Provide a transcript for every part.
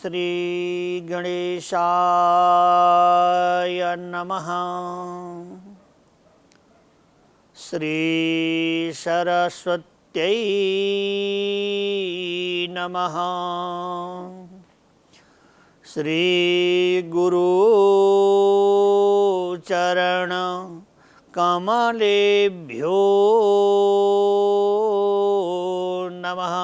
श्री गणेशाय नमः। श्री सरस्वत्यै नमः। श्री गुरु चरण कमलेभ्यो नमः।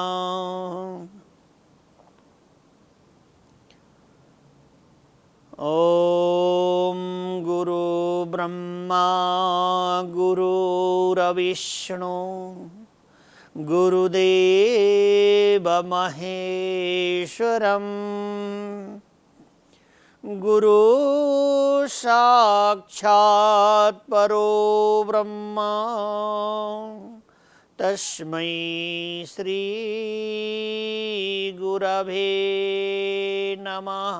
ओम गुरु ब्रह्मा गुरुर्विष्णु गुरुदेव महेश्वरम् गुरु साक्षात् परो ब्रह्म तस्मै श्री गुरवे नमः।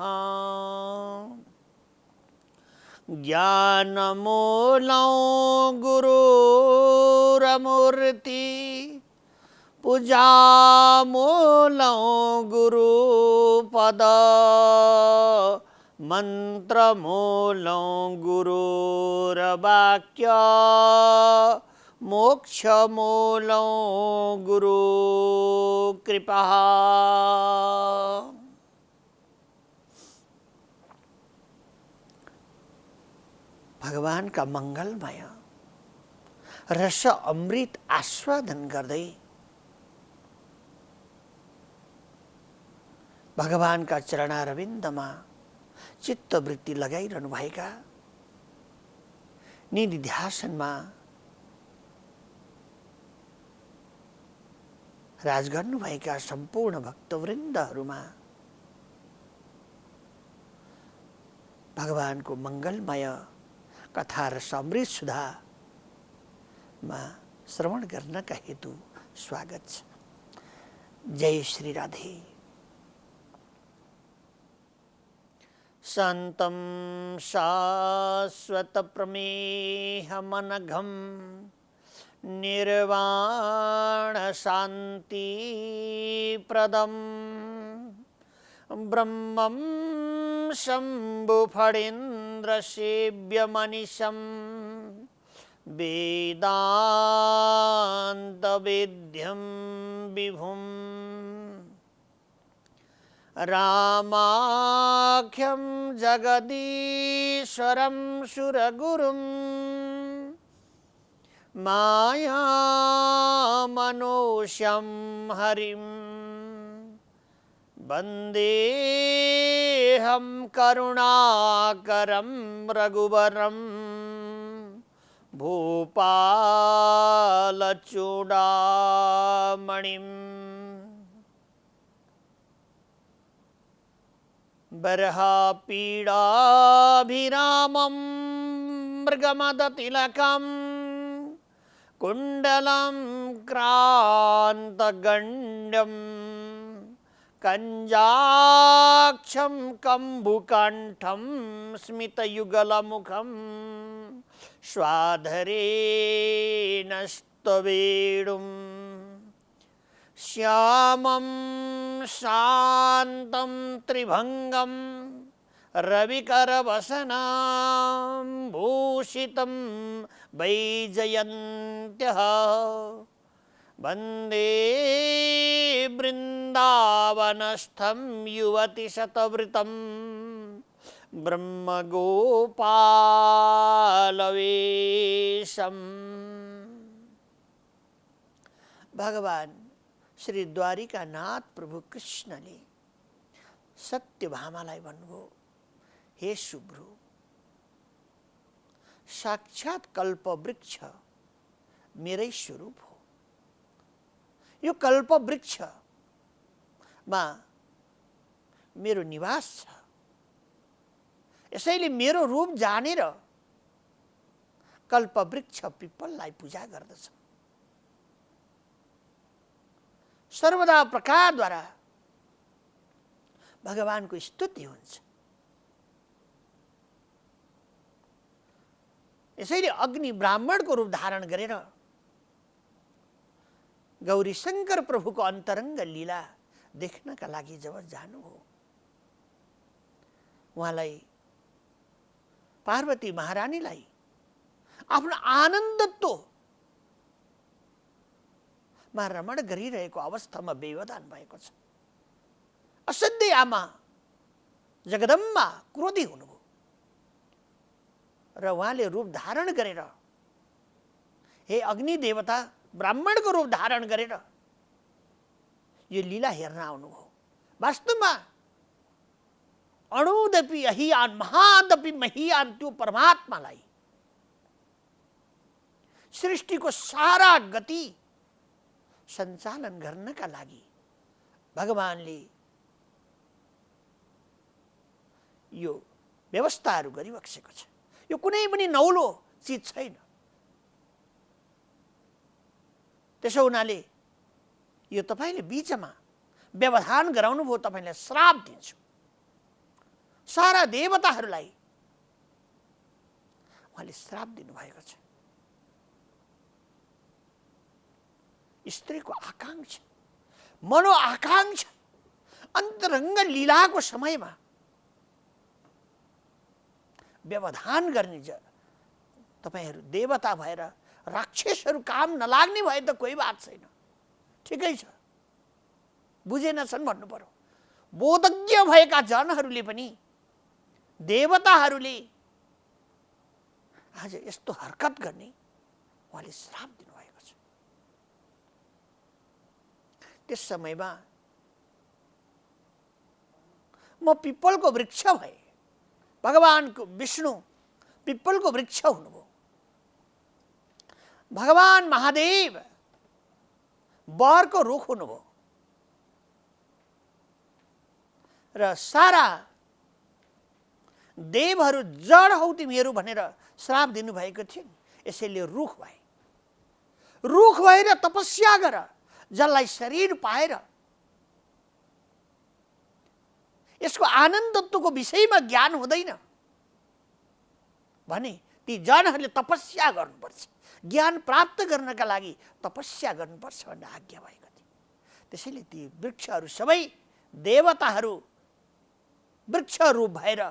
ज्ञानमूलं गुरुरमूर्ति पूजामूलं गुरुपद मंत्रमूलं गुरुर्वाक्य मोक्षमूलं गुरु कृपा। भगवान का मंगलमय रस अमृत आस्वादन गर्दै भगवान का चरणारविन्दमा चित्तवृत्ति लगाइरहनु भएका निधिध्यासनमा राज गर्नुभएका सम्पूर्ण भक्तवृन्दहरूमा भगवानको मंगलमय कथा र समृद्ध सुधामा श्रवण गर्नका हेतु स्वागत छ। जय श्री राधे। शान्तं शाश्वत प्रमेहमनघं निर्वाण शान्ति प्रदं ब्रह्मं शम्भु फणीन्द्र सेव्य मनीषं वेदांत वेद्यं विभुम् रामाख्यं जगदीश्वरं सुरगुरुं मायामनोष्यं हरिं वन्देऽहं करुणाकरं रघुवरं भूपालचूडामणिम् बर्हापीडाभिरामं मृगमदतिलकं कुण्डलं क्रान्तगण्डं कञ्जाक्षं कम्बुकण्ठं स्मितयुगलमुखं स्वाधरेण स्तवेणुम् श्यामं शान्तं त्रिभंगं रविकरवसनं भूषितं वैजयन्त्यः वन्दे वृन्दावनस्थं युवतिशतवृतं ब्रह्मगोपालवेशम्। भगवान श्री द्वारिकानाथ प्रभु कृष्णले सत्यभामालाई भन्नुभयो, हे शुभ्रु, साक्षात कल्पवृक्ष मेरै स्वरूप हो। यो कल्पवृक्षमा मेरो निवास छ। यसैले मेरो रूप जानेर कल्पवृक्ष पिप्पललाई पूजा गर्दछ। सर्वदा प्रकारद्वारा भगवानको स्तुति हुन्छ। यसैले अग्नि ब्राह्मणको रूप धारण गरेर गौरी शंकर प्रभुको अन्तरङ्ग लीला देख्नका लागि जब जानु हो, उहाँलाई पार्वती महारानीलाई आफ्नो आनन्दत्वमा रमण गरिरहेको अवस्थामा व्यवधान भएको छ। असाध्यै आमा जगदम्बा क्रोधी हुनुभयो र उहाँले रूप धारण गरेर, हे अग्नि देवता, ब्राह्मणको रूप धारण गरेर यो लीला हेर्न आउनुभयो। वास्तवमा अणुदपि अहियान महादपि महियान त्यो परमात्मालाई सृष्टिको सारा गति सञ्चालन गर्नका लागि भगवानले यो व्यवस्थाहरू गरिबक्सेको छ। यो कुनै पनि नौलो चिज छैन। त्यसो हुनाले यो तपाईले बीचमा व्यवधान गराउनु भयो, तपाईलाई श्राप दिन्छु। सारा देवताहरूलाई उहाँले श्राप दिनुभएको छ। स्त्रीको आकांक्षा, मनोआकांक्षा, अन्तरङ्ग लीलाको समयमा व्यवधान गर्ने तपाईहरू देवता भएर राक्षसहरू काम नलाग्ने भए त कोही बात छैन, ठिकै छ, बुझेनछन् भन्नु पर्यो। बोधज्ञ भएका जनहरूले पनि देवताहरूले आज यस्तो हरकत गर्ने उहाँले श्राप दिनुभएको छ। त्यस समयमा म पिप्पलको वृक्ष भए। भगवानको विष्णु पिप्पलको वृक्ष हुनुभयो। भगवान महादेव बरको रुख हुनुभयो र सारा देवहरू जड हौ तिमीहरू भनेर श्राप दिनुभएको थियो। यसैले रुख भए। रुख भएर तपस्या गर, जसलाई शरीर पाएर यसको आनन्दत्वको विषयमा ज्ञान हुँदैन भने ती जनहरूले तपस्या गर्नुपर्छ। ज्ञान प्राप्त गर्नका लागि तपस्या गर्नुपर्छ भन्ने आज्ञा भएको थियो। त्यसैले ती वृक्षहरू सबै देवताहरू वृक्ष रूप भएर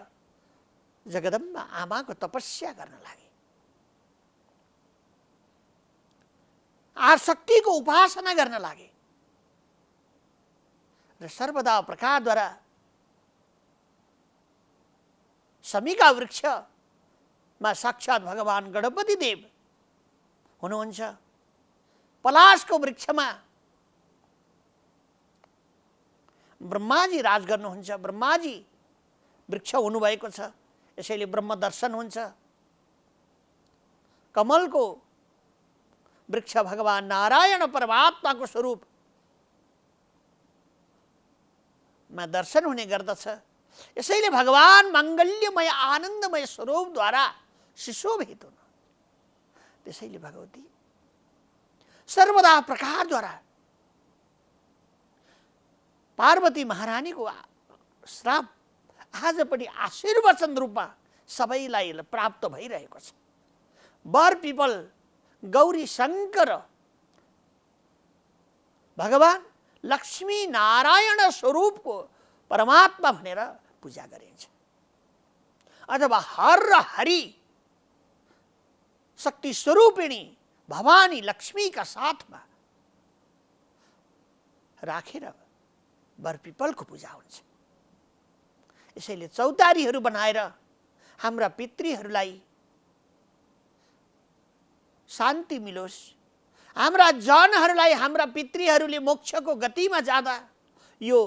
जगदम्बा आमाको तपस्या गर्न लागे। आशक्तिको उपासना गर्न लागे र सर्वदा प्रकारद्वारा शमीका वृक्षमा साक्षात भगवान गणपति देव हुनुहुन्छ। पलासको वृक्षमा ब्रह्माजी राज गर्नुहुन्छ। ब्रह्माजी वृक्ष हुनुभएको छ, यसैले ब्रह्म दर्शन हुन्छ। कमलको वृक्ष भगवान नारायण परमात्माको स्वरूपमा दर्शन हुने गर्दछ। यसैले भगवान मङ्गल्यमय आनन्दमय स्वरूपद्वारा सुशोभित हुनु। त्यसैले भगवती सर्वदा प्रकारद्वारा पार्वती महारानीको श्राप आज पनि आशीर्वचन रूपमा सबैलाई प्राप्त भइरहेको छ। बर पिपल गौरी शङ्कर भगवान लक्ष्मी नारायण स्वरूपको परमात्मा भनेर पूजा गरिन्छ। अथवा हर र हरि शक्ति स्वरूपिणी भवानी लक्ष्मीका साथमा राखेर बरपिपलको पूजा हुन्छ। यसैले चौतारीहरू बनाएर हाम्रा पितृहरूलाई शान्ति मिलोस्, हाम्रा जनहरूलाई हाम्रा पितृहरूले मोक्षको गतिमा जाँदा यो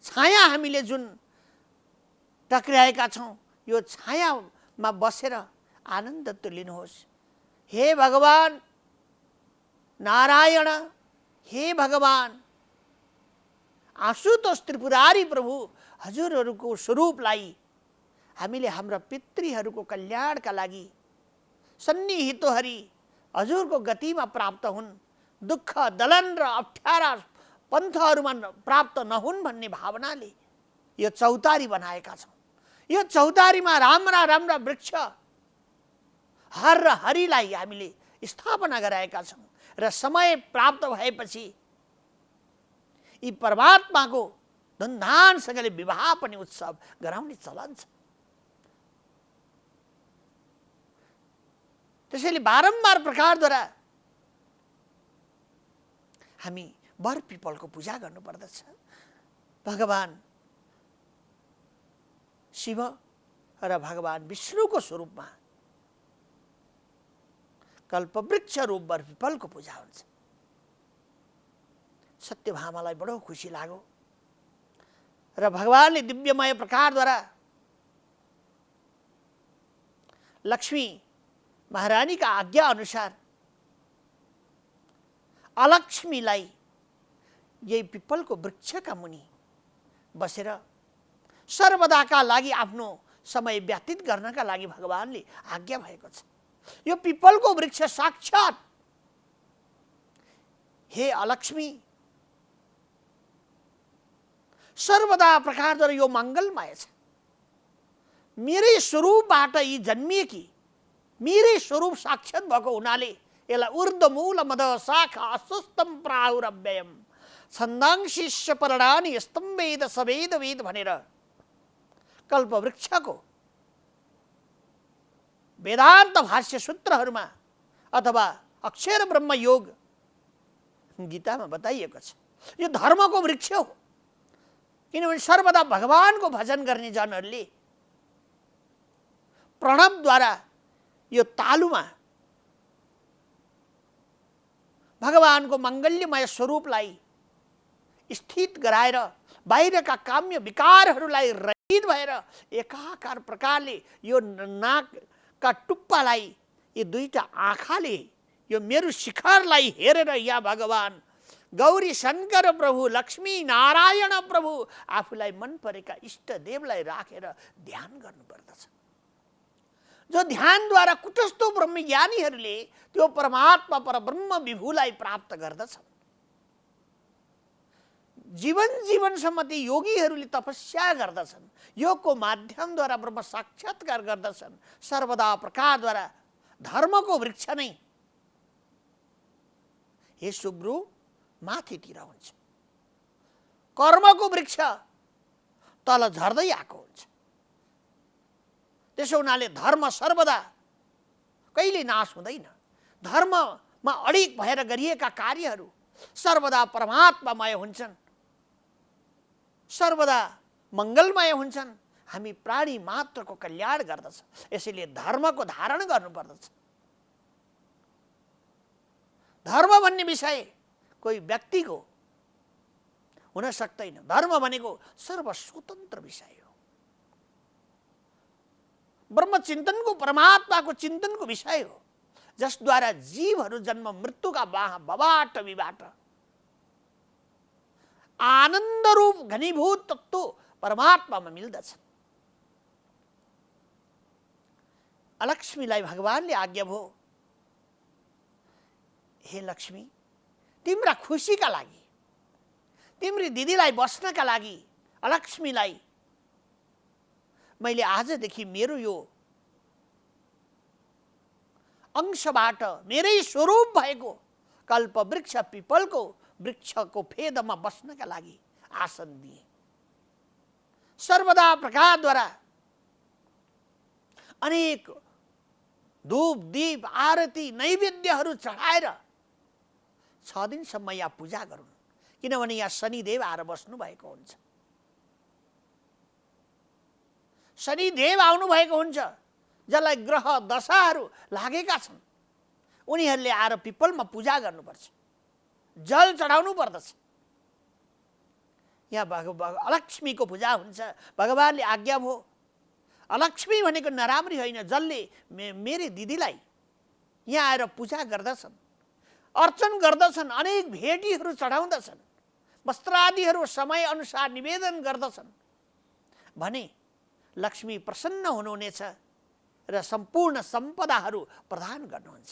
छाया हामीले जुन टक्राएका छौँ यो छायामा बसेर आनन्द त लिनुहोस्। हे भगवान नारायण, हे भगवान आशुतोष त्रिपुरारी प्रभु, हजुरहरूको स्वरूपलाई हामीले हाम्रा पितृहरूको कल्याणका लागि सन्निहितो हरि हजुरको गतिमा प्राप्त हुन्, दुःख दलन र अप्ठ्यारा पन्थहरूमा प्राप्त नहुन् भन्ने भावनाले यो चौतारी बनाएका छौँ। यो चौतारीमा राम्रा राम्रा वृक्ष हर र हरिलाई हामीले स्थापना गराएका छौँ र समय प्राप्त भएपछि यी परमात्माको धुमधामसँगले विवाह पनि उत्सव गराउने चलन छ। त्यसैले बारम्बार प्रकारद्वारा हामी वर पिपलको पूजा गर्नुपर्दछ। भगवान शिव र भगवान विष्णुको स्वरूपमा कल्पवृक्ष रूप वर पिपलको पूजा हुन्छ। सत्यभामालाई बडो खुसी लाग्यो र भगवानले दिव्यमय प्रकारद्वारा लक्ष्मी महारानीका आज्ञा अनुसार अलक्ष्मीलाई यही पिपलको वृक्षका मुनि बसेर सर्वदाका लागि आफ्नो समय व्यतीत गर्नका लागि भगवानले आज्ञा भएको छ। यो पिपलको वृक्ष साक्षात हे अलक्ष्मी सर्वदा प्रकारद्वारा यो मङ्गलमय छ। मेरै स्वरूपबाट यी जन्मिएकी, मेरै स्वरूप साक्षात भएको हुनाले यसलाई ऊर्ध्वमूल मद शाखा अस्वस्थम प्राहुरव्ययम छन्दांशिष्य पर्णानि स्तम्भेद सवेद वेद भनेर कल्पवृक्षको वेदान्त भाष्य सूत्रहरूमा अथवा अक्षर ब्रह्म योग गीतामा बताइएको छ। यो धर्मको वृक्ष हो, किनभने सर्वदा भगवानको भजन गर्ने जनहरूले प्रणवद्वारा यो तालुमा भगवानको मङ्गल्यमय स्वरूपलाई स्थित गराएर बाहिरका काम्य विकारहरूलाई रहित भएर एकाकार प्रकारले यो नाकका टुप्पालाई यी दुईटा आँखाले यो मेरो शिखरलाई हेरेर या भगवान गौरी शङ्कर प्रभु लक्ष्मी नारायण प्रभु आफूलाई मन परेका इष्टदेवलाई राखेर ध्यान गर्नुपर्दछ। जो ध्यानद्वारा कुटस्थ ब्रह्मज्ञानीहरूले त्यो परमात्मा परब्रह्म विभुलाई प्राप्त गर्दछन्। जीवनसम्म ती योगीहरूले तपस्या गर्दछन्, योगको माध्यमद्वारा ब्रह्म साक्षात्कार गर्दछन्। सर्वदा प्रकारद्वारा धर्मको वृक्ष नै हे सुब्रु माथितिर हुन्छ, कर्मको वृक्ष तल झर्दै आएको हुन्छ। त्यसो हुनाले धर्म सर्वदा कहिले नाश हुँदैन। धर्ममा अडिग भएर गरिएका कार्यहरू सर्वदा परमात्मामय हुन्छन्, सर्वदा मङ्गलमय हुन्छन्। हामी प्राणी मात्रको कल्याण गर्दछ। यसैले धर्मको धारण गर्नुपर्दछ। धर्म भन्ने विषय कोही व्यक्तिको हुन सक्दैन। धर्म भनेको सर्वस्वतन्त्र विषय हो, ब्रह्मचिन्तनको परमात्माको चिन्तनको विषय हो, जसद्वारा जीवहरू जन्म मृत्युका बबाटवीबाट आनन्द रूप घनीभूत तत्व परमात्मामा मिल्दछ। अलक्ष्मीलाई भगवानले आज्ञा भयो, हे लक्ष्मी तिम्रा खुसीका लागि, तिम्री दिदीलाई बस्नका लागि अलक्ष्मीलाई मैले आजदेखि मेरो यो अंशबाट मेरै स्वरूप भएको कल्पवृक्ष पिपलको वृक्षको फेदमा बस्नका लागि आसन दिए। सर्वदा प्रकारद्वारा अनेक धूप दीप आरती नैवेद्यहरू चढाएर 6 दिनसम्म यहाँ पूजा गरून्, किनभने यहाँ शनिदेव आएर बस्नु भएको हुन्छ। शनिदेव आउनु भएको हुन्छ, जसलाई ग्रह दशाहरू लागेका छन् उनीहरूले आएर पिपलमा पूजा गर्नुपर्छ, जल चढाउनु पर्दछ। यहाँ अलक्ष्मीको पूजा हुन्छ। भगवानले आज्ञा भयो, अलक्ष्मी भनेको नराम्री होइन, जसले मेरी दिदीलाई यहाँ आएर पूजा गर्दछन्, अर्चन गर्दछन्, अनेक भेटीहरू चढाउँदछन्, वस्त्रादिहरू समय अनुसार निवेदन गर्दछन् भने लक्ष्मी प्रसन्न हुनुहुनेछ र सम्पूर्ण सम्पदाहरू प्रदान गर्नुहुन्छ।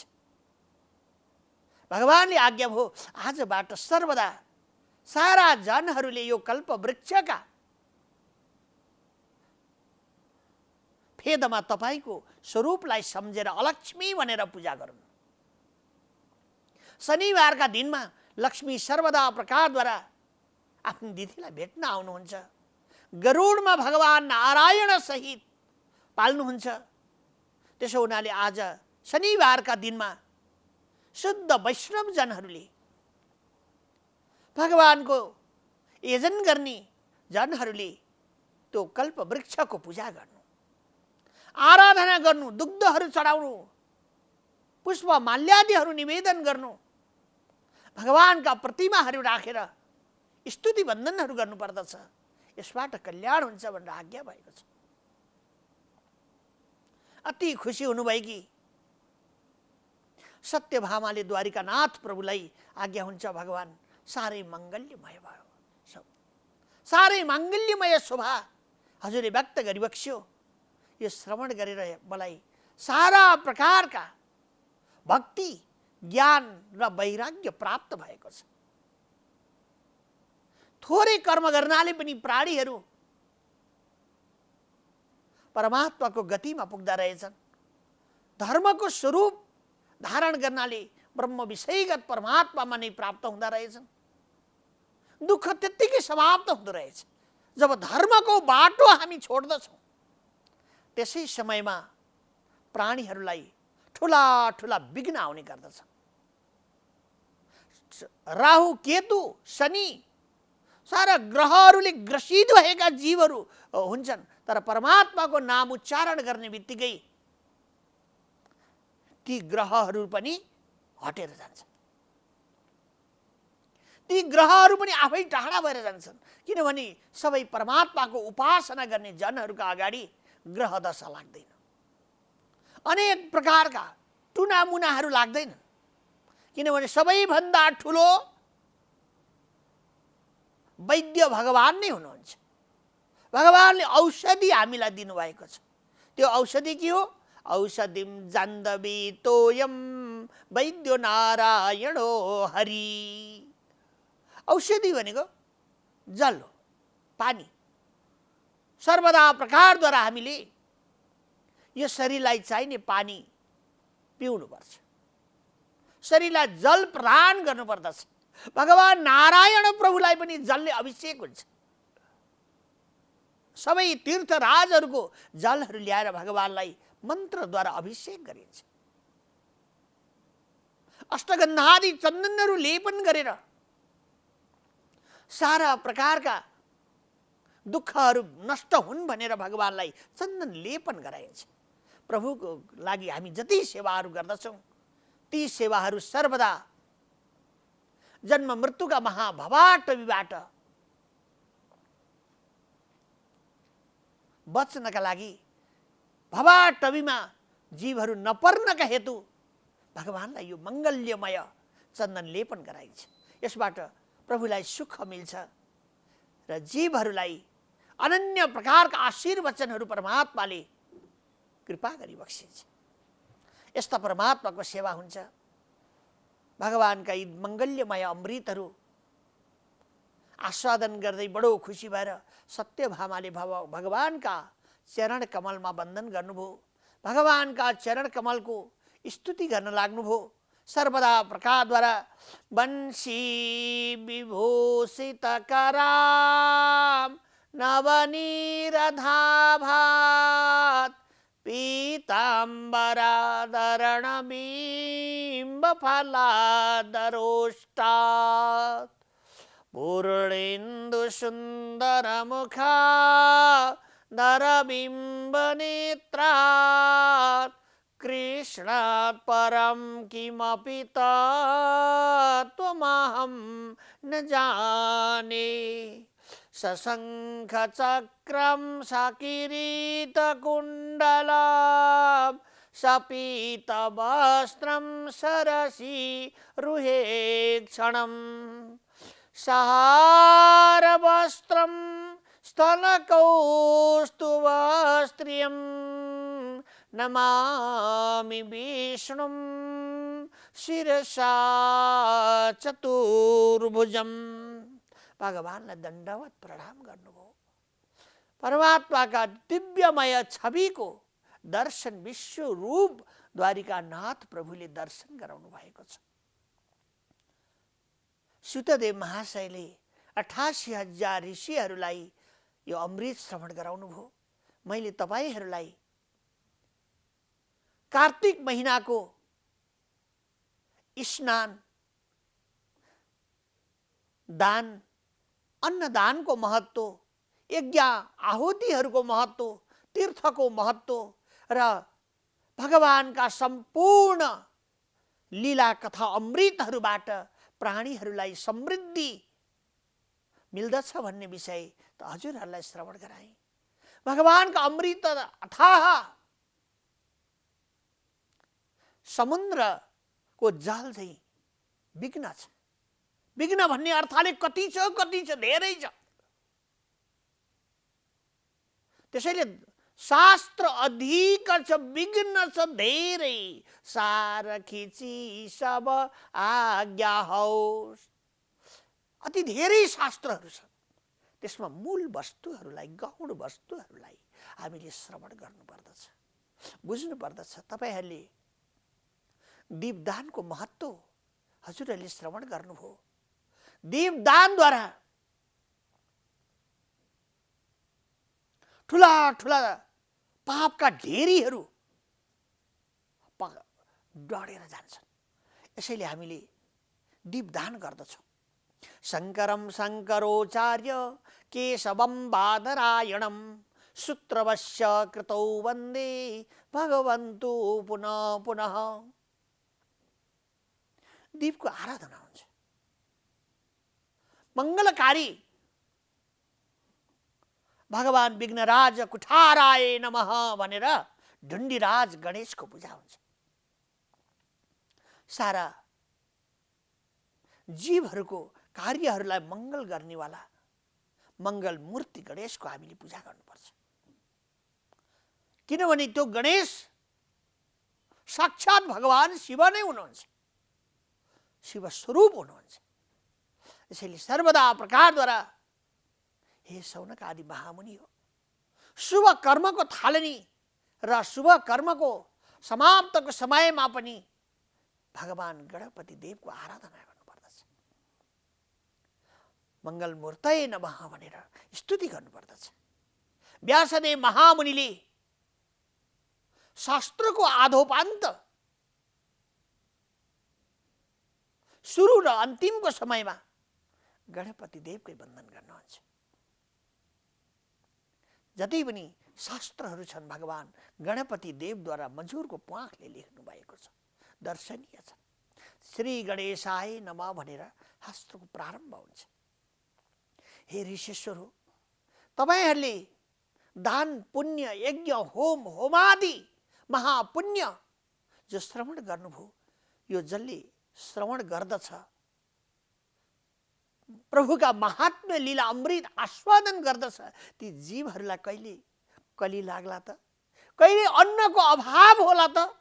भगवानले आज्ञा भयो, आजबाट सर्वदा सारा जनहरूले यो कल्पवृक्षका फेदमा तपाईको स्वरूपलाई सम्झेर अलक्ष्मी भनेर पूजा गरून्। शनिबारका दिनमा लक्ष्मी सर्वदा प्रकारद्वारा आफ्नो दिदीलाई भेट्न आउनुहुन्छ। गरुडमा भगवान नारायण सहित पाल्नुहुन्छ। त्यसो हुनाले आज शनिबारका दिनमा शुद्ध वैष्णव जनहरूले भगवानको यजन गर्ने जनहरूले त्यो कल्प वृक्षको पूजा गर्नु, आराधना गर्नु, दुग्धहरू चढाउनु, पुष्प माल्यादिहरू निवेदन गर्नु, भगवानका प्रतिमाहरू राखेर स्तुति वन्दनहरू गर्नुपर्दछ। यसबाट कल्याण हुन्छ भनेर आज्ञा भएको छ। अति खुसी हुनुभएकी सत्यभामाले द्वारिकानाथ प्रभुलाई आज्ञा हुन्छ, भगवान साह्रै मङ्गल्यमय भयो, साह्रै माङ्गल्यमय शोभा हजुरले व्यक्त गरिबक्स्यो। यो श्रवण गरेर मलाई सारा प्रकारका भक्ति, ज्ञान र वैराग्य प्राप्त भएको छ। थोरै कर्म गर्नाले पनि प्राणीहरू परमात्माको गतिमा पुग्दा रहेछन्। धर्मको स्वरूप धारण गर्नाले ब्रह्म विषयगत परमात्मामा नै प्राप्त हुँदा रहेछन्। दुःख त्यत्तिकै समाप्त हुँदो रहेछ। जब धर्मको बाटो हामी छोड्दछौँ त्यसै समयमा प्राणीहरूलाई ठुला ठुला विघ्न आउने गर्दछ। राहु, केतु, शनि सारा ग्रहहरूले ग्रसित भएका जीवहरू हुन्छन्, तर परमात्माको नाम उच्चारण गर्ने बित्तिकै ती ग्रहहरू पनि हटेर जान्छन्। ती ग्रहहरू पनि आफै टाढा भएर जान्छन्, किनभने सबै परमात्माको उपासना गर्ने जनहरूका अगाडि ग्रह दशा लाग्दैन। अनेक प्रकारका टुनामुनाहरू लाग्दैनन्, किनभने सबैभन्दा ठुलो वैद्य भगवान नै हुनुहुन्छ। भगवानले औषधि हामीलाई दिनुभएको छ। त्यो औषधि के हो? औषधिम जान्दवी तोयम वैद्यो नारायणो हरि। औषधि भनेको जल हो, पानी। सर्वदा प्रकारद्वारा हामीले यो शरीरलाई चाहिने पानी पिउनुपर्छ, शरीरलाई जल प्रदान गर्नुपर्दछ। भगवान नारायण प्रभुलाई पनि जलले अभिषेक हुन्छ। सबै तीर्थराजहरूको जलहरू ल्याएर भगवानलाई मन्त्रद्वारा अभिषेक गरिन्छ। अष्टगन्धादि चन्दनहरू लेपन गरेर सारा प्रकारका दुःखहरू नष्ट हुन् भनेर भगवानलाई चन्दन लेपन गराइन्छ। प्रभुको लागि हामी जति सेवाहरू गर्दछौँ ती सेवाहरू सर्वदा जन्म मृत्युका महाभवाटवीबाट बच्नका लागि, भवाटवीमा जीवहरू नपर्नका हेतु भगवानलाई यो मङ्गल्यमय चन्दन लेपन गराइन्छ। यसबाट प्रभुलाई सुख मिल्छ र जीवहरूलाई अनन्य प्रकारका आशीर्वचनहरू परमात्माले कृपा गरी बक्सिन्छ। यस्ता परमात्माको सेवा हुन्छ। भगवानका यी मङ्गल्यमय अमृतहरू आस्वादन गर्दै बडो खुसी भएर सत्यभामाले भगवानका चरण कमलमा वन्दन गर्नुभयो। भगवानका चरण कमलको स्तुति गर्न लाग्नुभयो। सर्वदा प्रकारद्वारा वंशी विभूषित कराम नवनीरधाभात पीताम्बराधरण बिम्ब फलादरोष्टात् पूर्णेन्दु सुन्दर मुखा धरबिम्ब नेत्रात् कृष्णात् परं किमपि तत्त्वमहं न जाने। सशङ्ख चक्रं सकिरीटकुण्डलं सपीतवस्त्रं सरसीरुहे क्षणं सहारवस्त्रं स्थलकौस्तुभस्त्रियं नमामि विष्णुं शिरसा चतुर्भुजम्। भगवानलाई दण्डवत प्रणाम गर्नुभयो। परमात्माका दिव्यमय छविको दर्शन विश्व रूप द्वारिकानाथ प्रभुले दर्शन गराउनु भएको छ। सुतदेव महाशयले 88,000 ऋषिहरूलाई यो अमृत श्रवण गराउनु भयो। मैले तपाईहरूलाई कार्तिक महिनाको स्नान, दान, अन्नदानको महत्त्व, यज्ञ आहुतिहरूको महत्त्व, तीर्थको महत्त्व र भगवानका सम्पूर्ण लीला कथा अमृतहरूबाट प्राणीहरूलाई समृद्धि मिल्दछ भन्ने विषय त हजुरहरूलाई श्रवण गराए। भगवानका अमृत अथाह समुद्रको जल चाहिँ विघ्न छ। विघ्न भन्ने अर्थले कति छ, धेरै छ। त्यसैले शास्त्र अधिक छ, विघ्न छ धेरै, सार खिची सब आज्ञा होस्। अति धेरै शास्त्रहरू छन्, त्यसमा मूल वस्तुहरूलाई, गौण वस्तुहरूलाई हामीले श्रवण गर्नुपर्दछ, बुझ्नुपर्दछ। तपाईहरूले दीपदानको महत्त्व हजुरहरूले श्रवण गर्नुभयो। दीपदानद्वारा ठुला ठुला पापका ढेरीहरू डढेर जान्छन्। यसैले हामीले दीपदान गर्दछौँ। शङ्करं शङ्करोचार्य केशवं बादरायणं सूत्रवस्य कृतौ वन्दे भगवन्तु पुनः पुनः। दीपको आराधना हुन्छ। मङ्गलकारी भगवान विघ्नराज कुठाराय नमः भनेर ढुण्डिराज गणेशको पूजा हुन्छ। सारा जीवहरूको कार्यहरूलाई मङ्गल गर्नेवाला मङ्गल मूर्ति गणेशको हामीले पूजा गर्नुपर्छ। किनभने त्यो गणेश साक्षात् भगवान शिव नै हुनुहुन्छ, शिव स्वरूप हुनुहुन्छ। यसैले सर्वदा प्रकारद्वारा हे शौनक आदि महामुनि हो, शुभ कर्मको थालनी र शुभ कर्मको समाप्तको समयमा पनि भगवान गणपति देवको आराधना गर्नुपर्दछ। मङ्गल मूर्तये नमः भनेर स्तुति गर्नुपर्दछ। व्यासदेव महामुनिले शास्त्रको आधोपान्त सुरु र अन्तिमको समयमा गणपति देवकै वन्दन गर्नुहुन्छ। जति पनि शास्त्रहरू छन् भगवान गणपति देवद्वारा मजुरको प्वाखले लेख्नु भएको छ, दर्शनीय छ। श्री गणेशाय नमः भनेर शास्त्रको प्रारम्भ हुन्छ। हे ऋषिश्वर हो, तपाईहरूले दान पुण्य यज्ञ होम होमादि महापुण्य जो श्रवण गर्नुभयो, यो जसले श्रवण गर्दछ प्रभुका महात्म्य लीला अमृत आस्वादन गर्दछ, ती जीवहरूलाई कहिले कली लाग्ला त, कहिले अन्नको अभाव होला त।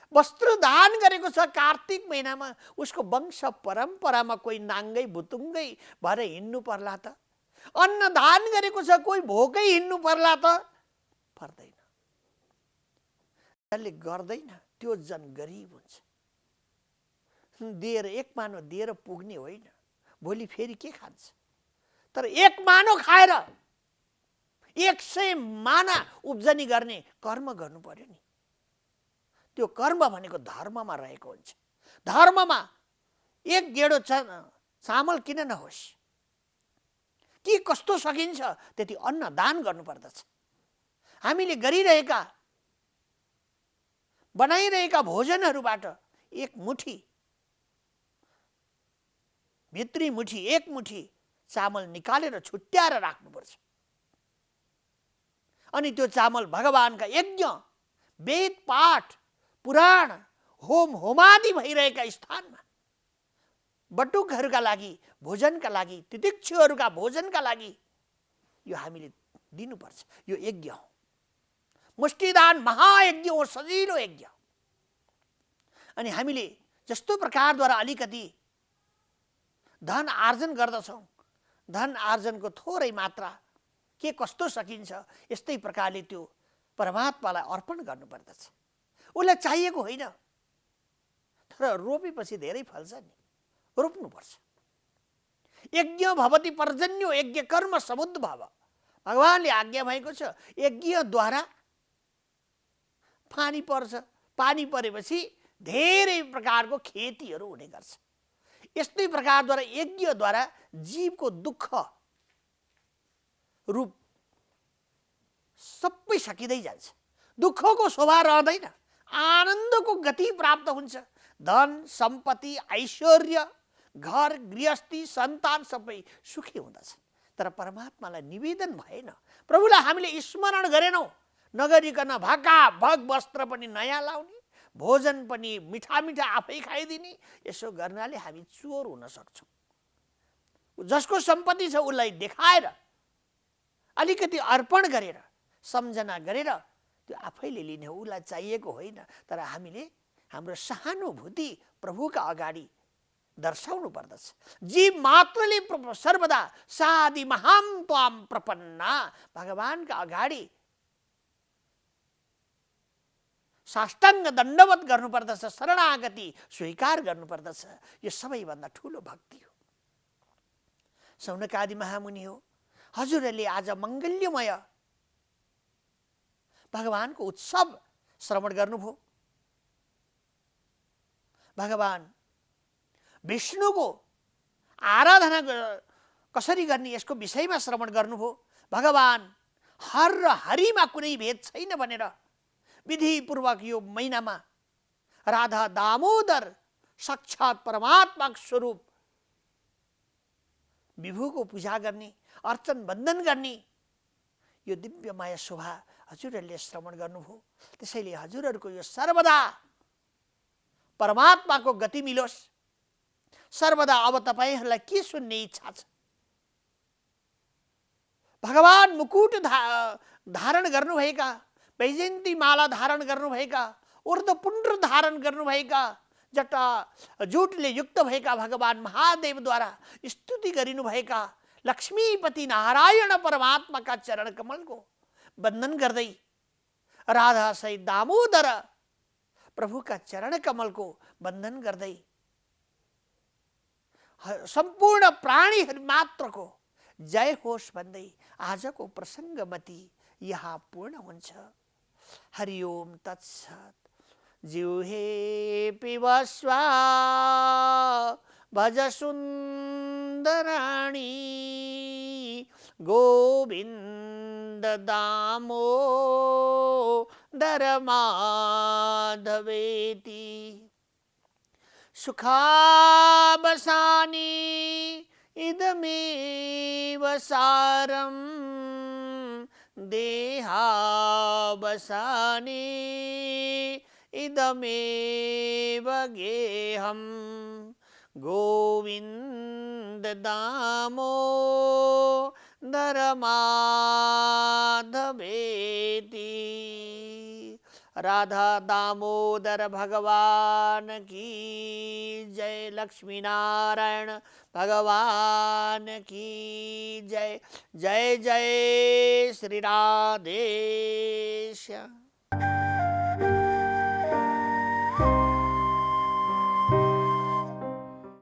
वस्त्र दान गरेको छ कार्तिक महिनामा, उसको वंश परम्परामा कोही नाङ्गै भुतुङ्गै भएर हिँड्नु पर्ला त। अन्न दान गरेको छ कोही भोकै हिँड्नु पर्ला त, पर्दैन। जसले गर्दैन त्यो जन गरिब हुन्छ। दिएर एक मानो दिएर पुग्ने होइन, भोलि फेरि के खान्छ। तर एक मानो खाएर 100 माना उब्जनी गर्ने कर्म गर्नु पर्यो नि। त्यो कर्म भनेको धर्ममा रहेको हुन्छ। धर्ममा एक गेडो चामल किन नहोस्, के कस्तो सकिन्छ त्यति अन्न दान गर्नुपर्दछ। हामीले गरिरहेका बनाइरहेका भोजनहरूबाट एक मुठी, भित्री मुठी, एक मुठी चामल निकालेर छुट्याएर राख्नुपर्छ। अनि त्यो चामल भगवानका यज्ञ, वेद पाठ, पुराण, होम होमादि भइरहेका स्थानमा बटुकहरूका लागि, भोजनका लागि, तितिक्षुहरूका भोजनका लागि यो हामीले दिनुपर्छ। यो यज्ञ हो। मुष्टिदान महायज्ञ हो, सजिलो यज्ञ। अनि हामीले जस्तो प्रकारद्वारा अलिकति धन आर्जन गर्दछौँ, धन आर्जनको थोरै मात्रा के कस्तो सकिन्छ, यस्तै प्रकारले त्यो परमात्मालाई अर्पण गर्नुपर्दछ। उसलाई चाहिएको होइन, तर रोपेपछि धेरै फल्छ नि, रोप्नुपर्छ। यज्ञ भवति पर्जन्यो यज्ञ कर्म समुद्भव। भगवानले आज्ञा भएको छ, यज्ञद्वारा पानी पर्छ, पानी परेपछि धेरै प्रकारको खेतीहरू हुने गर्छ। यस्तै प्रकारद्वारा यज्ञद्वारा जीवको दुःख रूप सबै सकिँदै जान्छ। दुःखको शोभा रहँदैन, आनन्दको गति प्राप्त हुन्छ। धन सम्पत्ति ऐश्वर्य घर गृहस्थी सन्तान सबै सुखी हुँदछ। तर परमात्मालाई निवेदन भएन, प्रभुलाई हामीले स्मरण गरेनौँ, नगरिकन भकाभक वस्त्र पनि नयाँ लाउने, भोजन पनि मिठा मिठा आफै खाइदिने, यसो गर्नाले हामी चोर हुन सक्छौँ। जसको सम्पत्ति छ उसलाई देखाएर अलिकति अर्पण गरेर सम्झना गरेर त्यो आफैले लिने हो, उसलाई चाहिएको होइन। तर हामीले हाम्रो सहानुभूति प्रभुका अगाडि दर्शाउनु पर्दछ। जीव मात्रले सर्वदा साधि महाम त्वाम प्रपन्ना, भगवानका अगाडि साष्टाङ्ग दण्डवत गर्नुपर्दछ, शरणागति स्वीकार गर्नुपर्दछ। यो सबैभन्दा ठुलो भक्ति हो। सौनकादि महामुनि हो, हजुरहरूले आज मङ्गल्यमय भगवानको उत्सव श्रवण गर्नुभयो। भगवान विष्णुको आराधना कसरी गर्ने यसको विषयमा श्रवण गर्नुभयो। भगवान हर र हरिमा कुनै भेद छैन भनेर विधिपूर्वक यो महिनामा राधा दामोदर साक्षात् परमात्माको स्वरूप विभुको पूजा गर्ने, अर्चन वन्दन गर्ने यो दिव्यमय शोभा हजुरहरूले श्रवण गर्नुभयो। त्यसैले हजुरहरूको यो सर्वदा परमात्माको गति मिलोस्। सर्वदा अब तपाईहरूलाई के सुन्ने इच्छा छ? भगवान मुकुट धारण गर्नुभएका, वैजयन्ती माला धारण गर्नुभएका, ऊर्ध्वपुण्ड धारण गर्नुभएका, जटा जुटले युक्त भएका भगवान महादेवद्वारा स्तुति गरिनुभएका लक्ष्मीपति नारायण परमात्माका चरण कमलको वन्दन गर्दै, राधा सहित दामोदर प्रभुका चरण कमलको वन्दन गर्दै सम्पूर्ण प्राणीहरू मात्रको जय होस् भन्दै आजको प्रसङ्गमति यहाँ पूर्ण हुन्छ। हरि ओम तत्सत्। जिह्वे पिबस्वा भज सुन्दराणी गोविन्द दामोदर माधवेति। सुखावसाने इदमेव सारं देहावसाने इदमेव गेहं गोविन्द दामोदर माधवेति। राधा दामोदर भगवान की जय। लक्ष्मी नारायण भगवान की जय। जय जय श्री राधेश।